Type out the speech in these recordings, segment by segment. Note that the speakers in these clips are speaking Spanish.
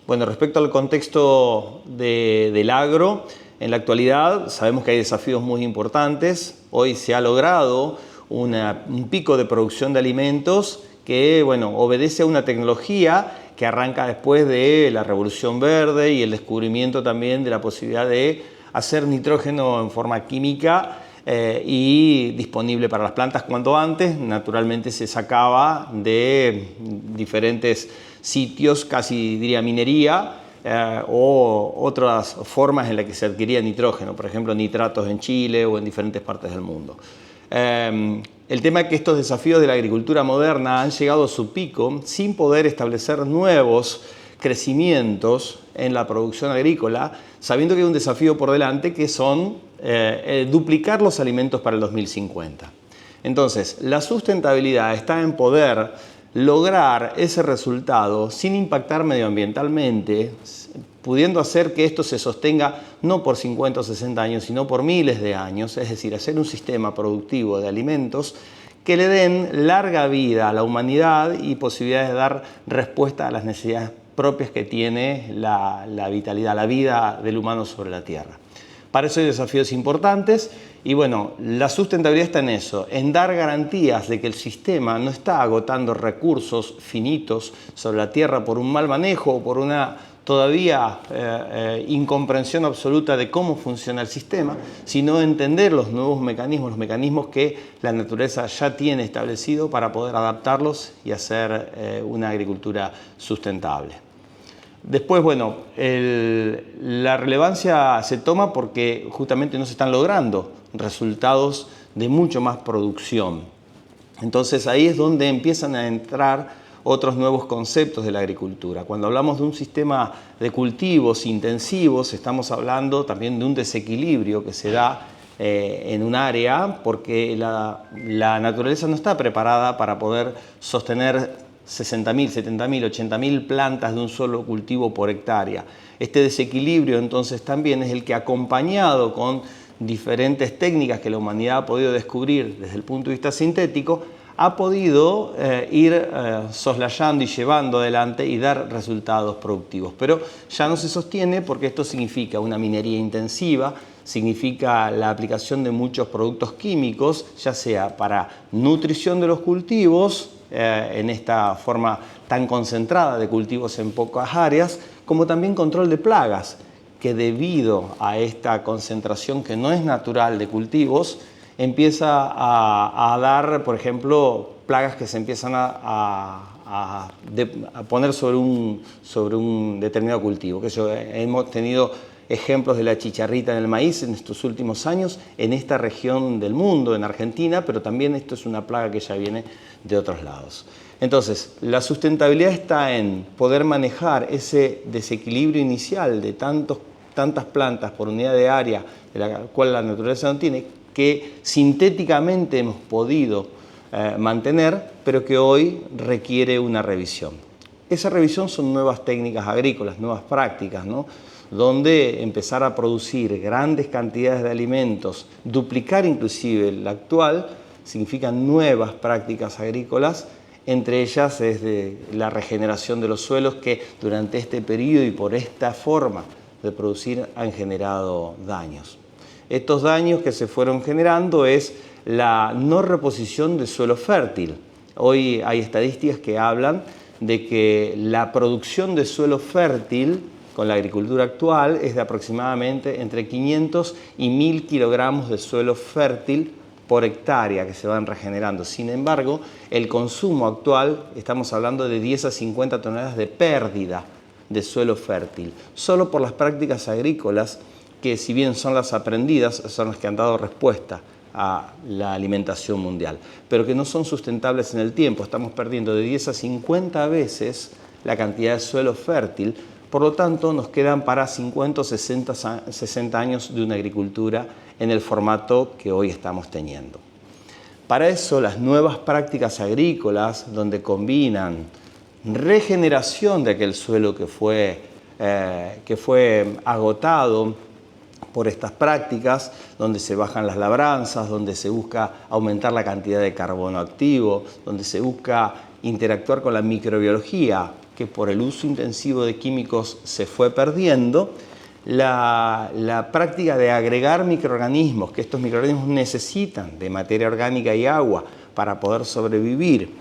Bueno, respecto al contexto del agro, en la actualidad sabemos que hay desafíos muy importantes. Hoy se ha logrado un pico de producción de alimentos que, bueno, obedece a una tecnología que arranca después de la Revolución Verde y el descubrimiento también de la posibilidad de hacer nitrógeno en forma química y disponible para las plantas, cuando antes naturalmente se sacaba de diferentes sitios, casi diría minería, o otras formas en las que se adquiría nitrógeno, por ejemplo nitratos en Chile o en diferentes partes del mundo. El tema es que estos desafíos de la agricultura moderna han llegado a su pico sin poder establecer nuevos crecimientos en la producción agrícola, sabiendo que hay un desafío por delante que son duplicar los alimentos para el 2050. Entonces, la sustentabilidad está en poder lograr ese resultado sin impactar medioambientalmente, pudiendo hacer que esto se sostenga no por 50 o 60 años, sino por miles de años, es decir, hacer un sistema productivo de alimentos que le den larga vida a la humanidad y posibilidades de dar respuesta a las necesidades propias que tiene la vitalidad, la vida del humano sobre la Tierra. Para eso hay desafíos importantes y bueno, la sustentabilidad está en eso, en dar garantías de que el sistema no está agotando recursos finitos sobre la Tierra por un mal manejo o por una todavía incomprensión absoluta de cómo funciona el sistema, sino entender los nuevos mecanismos, los mecanismos que la naturaleza ya tiene establecido para poder adaptarlos y hacer una agricultura sustentable. Después, bueno, la relevancia se toma porque justamente no se están logrando resultados de mucho más producción. Entonces ahí es donde empiezan a entrar otros nuevos conceptos de la agricultura. Cuando hablamos de un sistema de cultivos intensivos, estamos hablando también de un desequilibrio que se da en un área porque la naturaleza no está preparada para poder sostener 60.000, 70.000, 80.000 plantas de un solo cultivo por hectárea. Este desequilibrio entonces también es el que, acompañado con diferentes técnicas que la humanidad ha podido descubrir desde el punto de vista sintético, ha podido ir soslayando y llevando adelante y dar resultados productivos. Pero ya no se sostiene porque esto significa una minería intensiva, significa la aplicación de muchos productos químicos, ya sea para nutrición de los cultivos, en esta forma tan concentrada de cultivos en pocas áreas, como también control de plagas, que debido a esta concentración que no es natural de cultivos, empieza a dar, por ejemplo, plagas que se empiezan a poner sobre un determinado cultivo. Hemos tenido ejemplos de la chicharrita en el maíz en estos últimos años en esta región del mundo, en Argentina, pero también esto es una plaga que ya viene de otros lados. Entonces, la sustentabilidad está en poder manejar ese desequilibrio inicial de tantas plantas por unidad de área, de la cual la naturaleza no tiene, que sintéticamente hemos podido mantener, pero que hoy requiere una revisión. Esa revisión son nuevas técnicas agrícolas, nuevas prácticas, ¿no? Donde empezar a producir grandes cantidades de alimentos, duplicar inclusive la actual, significan nuevas prácticas agrícolas, entre ellas desde la regeneración de los suelos que durante este periodo y por esta forma de producir han generado daños. Estos daños que se fueron generando es la no reposición de suelo fértil. Hoy hay estadísticas que hablan de que la producción de suelo fértil con la agricultura actual es de aproximadamente entre 500 y 1.000 kilogramos de suelo fértil por hectárea que se van regenerando. Sin embargo, el consumo actual, estamos hablando de 10 a 50 toneladas de pérdida de suelo fértil, solo por las prácticas agrícolas que, si bien son las aprendidas, son las que han dado respuesta a la alimentación mundial, pero que no son sustentables en el tiempo. Estamos perdiendo de 10 a 50 veces la cantidad de suelo fértil. Por lo tanto, nos quedan para 50 o 60 años de una agricultura en el formato que hoy estamos teniendo. Para eso, las nuevas prácticas agrícolas, donde combinan regeneración de aquel suelo que fue agotado por estas prácticas, donde se bajan las labranzas, donde se busca aumentar la cantidad de carbono activo, donde se busca interactuar con la microbiología que por el uso intensivo de químicos se fue perdiendo, la práctica de agregar microorganismos, que estos microorganismos necesitan de materia orgánica y agua para poder sobrevivir,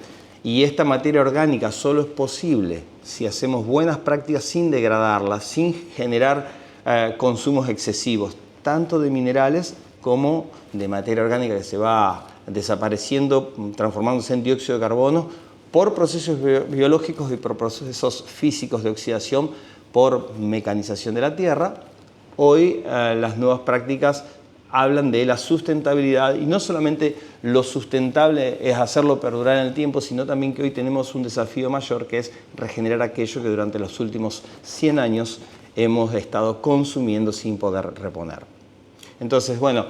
y esta materia orgánica solo es posible si hacemos buenas prácticas sin degradarla, sin generar consumos excesivos, tanto de minerales como de materia orgánica que se va desapareciendo, transformándose en dióxido de carbono por procesos biológicos y por procesos físicos de oxidación, por mecanización de la tierra. Hoy las nuevas prácticas hablan de la sustentabilidad, y no solamente lo sustentable es hacerlo perdurar en el tiempo, sino también que hoy tenemos un desafío mayor, que es regenerar aquello que durante los últimos 100 años hemos estado consumiendo sin poder reponer. Entonces, bueno,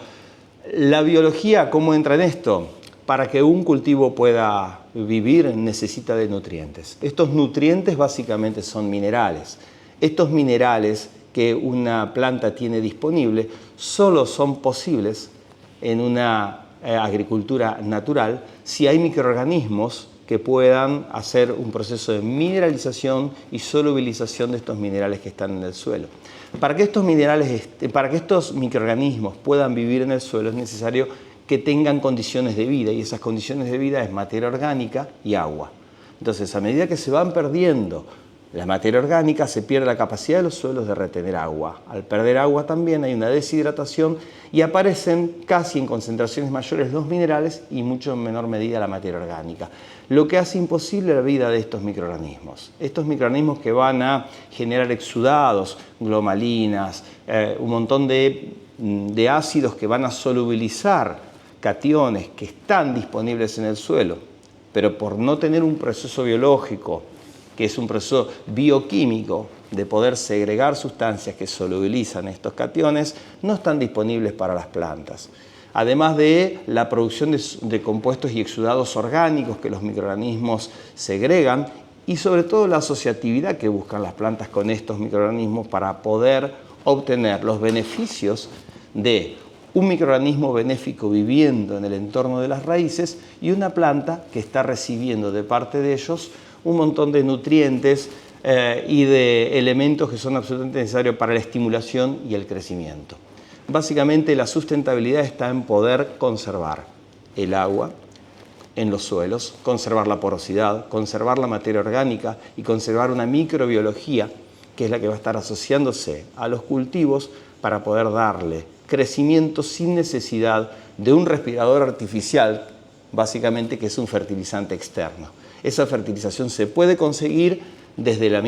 la biología, ¿cómo entra en esto? Para que un cultivo pueda vivir necesita de nutrientes. Estos nutrientes básicamente son minerales. Estos minerales que una planta tiene disponible solo son posibles en una agricultura natural si hay microorganismos que puedan hacer un proceso de mineralización y solubilización de estos minerales que están en el suelo. Para que estos microorganismos puedan vivir en el suelo es necesario que tengan condiciones de vida, y esas condiciones de vida es materia orgánica y agua. Entonces, a medida que se van perdiendo la materia orgánica, se pierde la capacidad de los suelos de retener agua. Al perder agua también hay una deshidratación y aparecen casi en concentraciones mayores los minerales y mucho en menor medida la materia orgánica, lo que hace imposible la vida de estos microorganismos. Estos microorganismos que van a generar exudados, glomalinas, un montón de ácidos que van a solubilizar cationes que están disponibles en el suelo, pero por no tener un proceso biológico, que es un proceso bioquímico de poder segregar sustancias que solubilizan estos cationes, no están disponibles para las plantas. Además de la producción de compuestos y exudados orgánicos que los microorganismos segregan, y sobre todo la asociatividad que buscan las plantas con estos microorganismos para poder obtener los beneficios de un microorganismo benéfico viviendo en el entorno de las raíces y una planta que está recibiendo de parte de ellos un montón de nutrientes y de elementos que son absolutamente necesarios para la estimulación y el crecimiento. Básicamente la sustentabilidad está en poder conservar el agua en los suelos, conservar la porosidad, conservar la materia orgánica y conservar una microbiología que es la que va a estar asociándose a los cultivos para poder darle crecimiento sin necesidad de un respirador artificial, básicamente, que es un fertilizante externo. Esa fertilización se puede conseguir desde el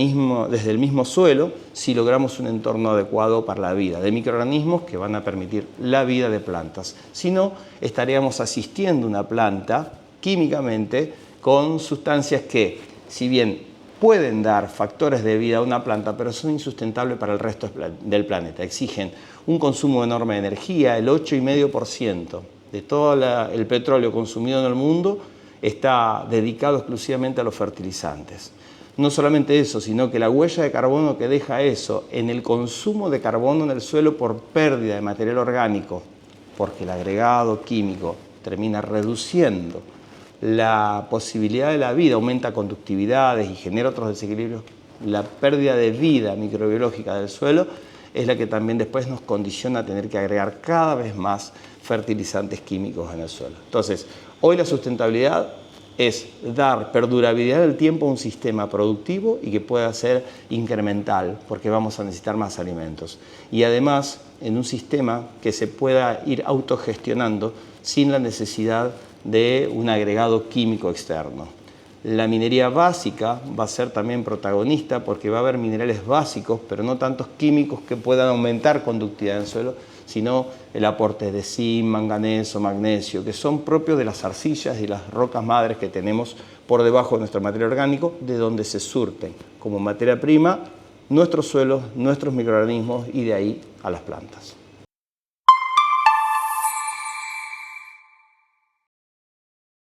mismo suelo si logramos un entorno adecuado para la vida de microorganismos que van a permitir la vida de plantas. Si no, estaríamos asistiendo a una planta químicamente con sustancias que, si bien pueden dar factores de vida a una planta, pero son insustentables para el resto del planeta. Exigen un consumo enorme de energía. El 8,5% de todo el petróleo consumido en el mundo está dedicado exclusivamente a los fertilizantes. No solamente eso, sino que la huella de carbono que deja eso en el consumo de carbono en el suelo por pérdida de material orgánico, porque el agregado químico termina reduciendo la posibilidad de la vida, aumenta conductividades y genera otros desequilibrios, la pérdida de vida microbiológica del suelo es la que también después nos condiciona a tener que agregar cada vez más fertilizantes químicos en el suelo. Entonces, hoy la sustentabilidad es dar perdurabilidad del tiempo a un sistema productivo y que pueda ser incremental, porque vamos a necesitar más alimentos. Y además, en un sistema que se pueda ir autogestionando sin la necesidad de un agregado químico externo. La minería básica va a ser también protagonista porque va a haber minerales básicos, pero no tantos químicos que puedan aumentar conductividad en el suelo, sino el aporte de zinc, manganeso, magnesio, que son propios de las arcillas y las rocas madres que tenemos por debajo de nuestro material orgánico, de donde se surten como materia prima nuestros suelos, nuestros microorganismos y de ahí a las plantas.